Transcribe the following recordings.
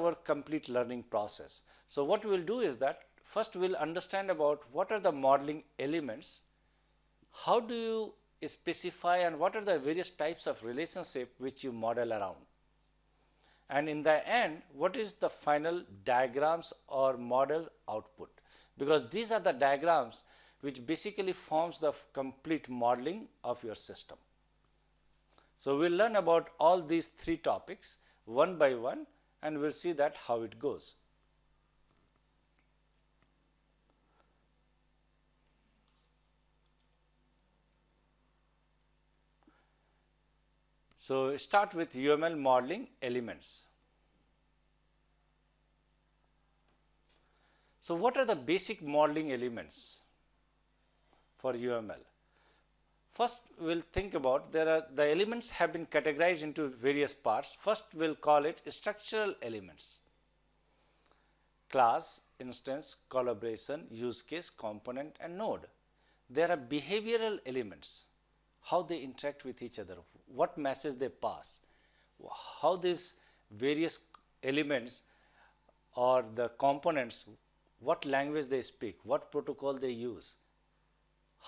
our complete learning process. So what we will do is that first we will understand about what are the modeling elements, how do you specify and what are the various types of relationship which you model around. And in the end, what is the final diagrams or model output? Because these are the diagrams which basically forms the complete modeling of your system. So we'll learn about all these three topics one by one and we'll see that how it goes. So start with UML modeling elements. So what are the basic modeling elements for UML? First we'll think about the elements have been categorized into various parts. First we'll call it structural elements. Class, instance, collaboration, use case, component and node. There are behavioral elements, how they interact with each other, what message they pass, how these various elements or the components, what language they speak, what protocol they use,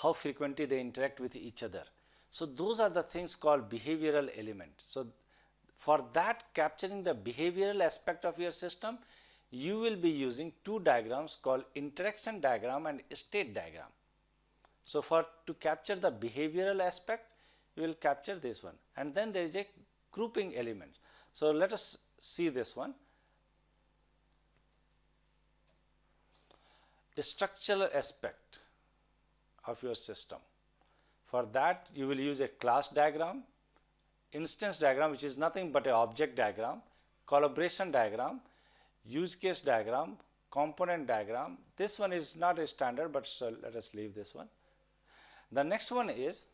how frequently they interact with each other. So those are the things called behavioral elements. So for that, capturing the behavioral aspect of your system, you will be using two diagrams called interaction diagram and state diagram. So to capture the behavioral aspect, you will capture this one, and then there is a grouping element. So let us see this one. The structural aspect of your system. For that you will use a class diagram, instance diagram which is nothing but an object diagram, collaboration diagram, use case diagram, component diagram. This one is not a standard, but so let us leave this one. The next one is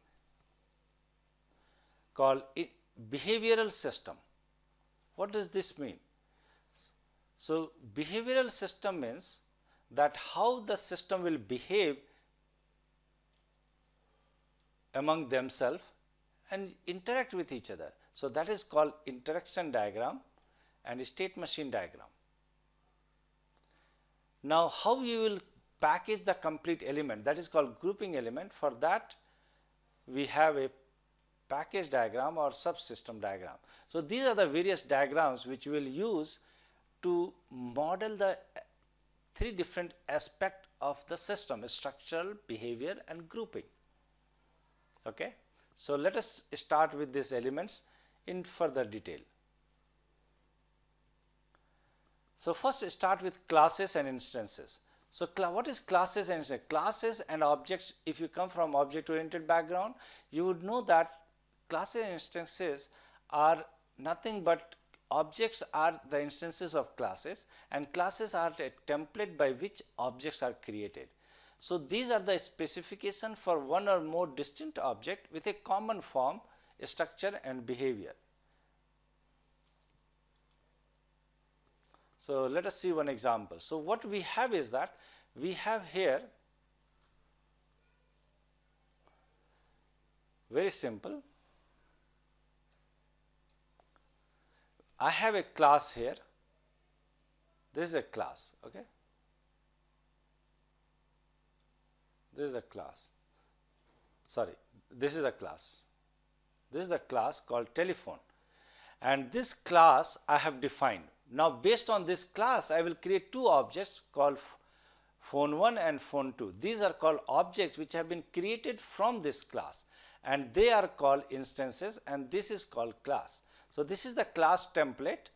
called behavioral system. What does this mean? So behavioral system means that how the system will behave among themselves and interact with each other. So that is called interaction diagram and state machine diagram. Now how you will package the complete element, that is called grouping element. For that we have a package diagram or subsystem diagram. So these are the various diagrams which we will use to model the three different aspects of the system: structural, behavior and grouping. Okay. So let us start with these elements in further detail. So first start with classes and instances. So what is classes and instances? Classes and objects, if you come from object oriented background, you would know that classes and instances are nothing but objects are the instances of classes, and classes are a template by which objects are created. So these are the specification for one or more distinct object with a common form, structure and behavior. So let us see one example. So what we have is that we have here very simple. I have a class here. This is a class, okay. This is a class. Sorry, this is a class. This is a class called telephone, and this class I have defined. Now based on this class, I will create two objects called phone 1 and phone 2. These are called objects which have been created from this class, and they are called instances, and this is called class. So this is the class template,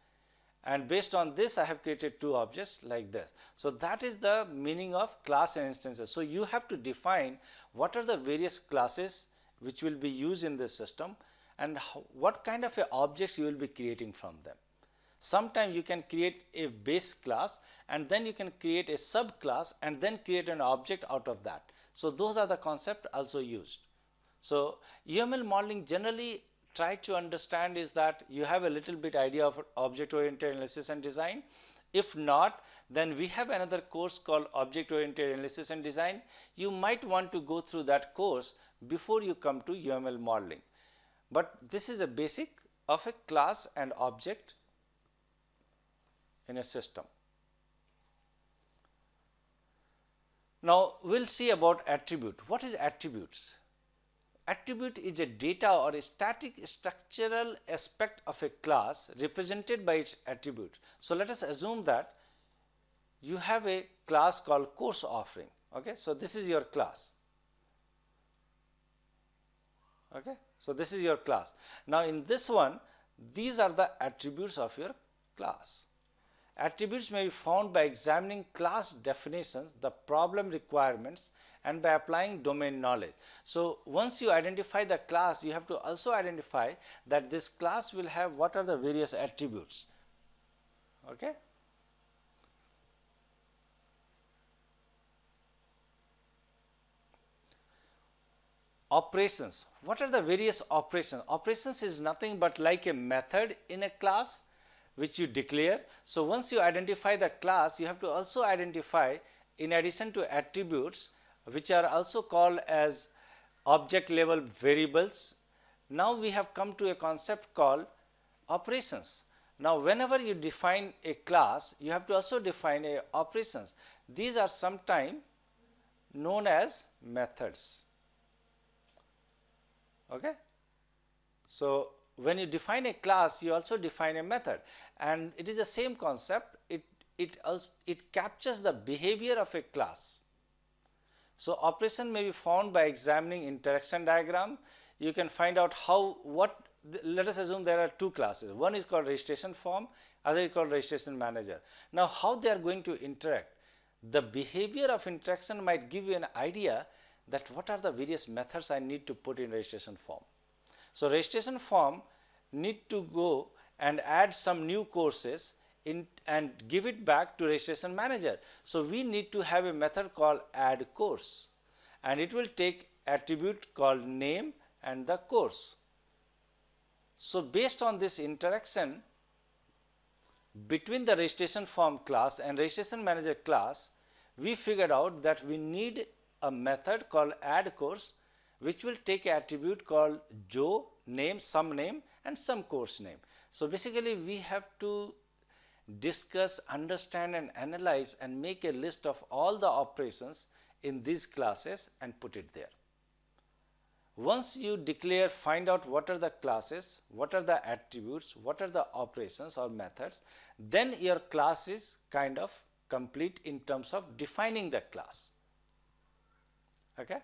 and based on this I have created two objects like this. So that is the meaning of class and instances. So you have to define what are the various classes which will be used in this system, and what kind of objects you will be creating from them. Sometimes you can create a base class and then you can create a subclass and then create an object out of that. So those are the concepts also used. So UML modeling generally try to understand is that you have a little bit idea of object oriented analysis and design. If not, then we have another course called object oriented analysis and design. You might want to go through that course before you come to UML modeling. But this is a basic of a class and object in a system. Now, we will see about attribute. What is attributes? Attribute is a data or a static structural aspect of a class represented by its attributes. So, let us assume that you have a class called course offering. Okay? So, this is your class. Okay? So, this is your class. Now, in this one, these are the attributes of your class. Attributes may be found by examining class definitions, the problem requirements, and by applying domain knowledge. So, once you identify the class, you have to also identify that this class will have what are the various attributes. Okay? Operations. What are the various operations? Operations is nothing but like a method in a class which you declare. So, once you identify the class, you have to also identify, in addition to attributes, which are also called as object level variables. Now, we have come to a concept called operations. Now, whenever you define a class, you have to also define a operations. These are sometimes known as methods. Okay? So, when you define a class, you also define a method, and it is the same concept. It captures the behavior of a class. So, operation may be found by examining interaction diagram. You can find out let us assume there are two classes. One is called registration form, other is called registration manager. Now, how they are going to interact? The behavior of interaction might give you an idea that what are the various methods I need to put in registration form. So, registration form need to go and add some new courses and give it back to registration manager. So, we need to have a method called add course, and it will take attribute called name and the course. So, based on this interaction between the registration form class and registration manager class, we figured out that we need a method called add course, which will take an attribute called Joe, name, some name, and some course name. So, basically we have to discuss, understand and analyze and make a list of all the operations in these classes and put it there. Once you declare, find out what are the classes, what are the attributes, what are the operations or methods, then your class is kind of complete in terms of defining the class. Okay?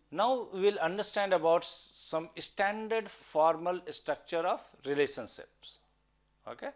Now, we will understand about some standard formal structure of relationships. Okay?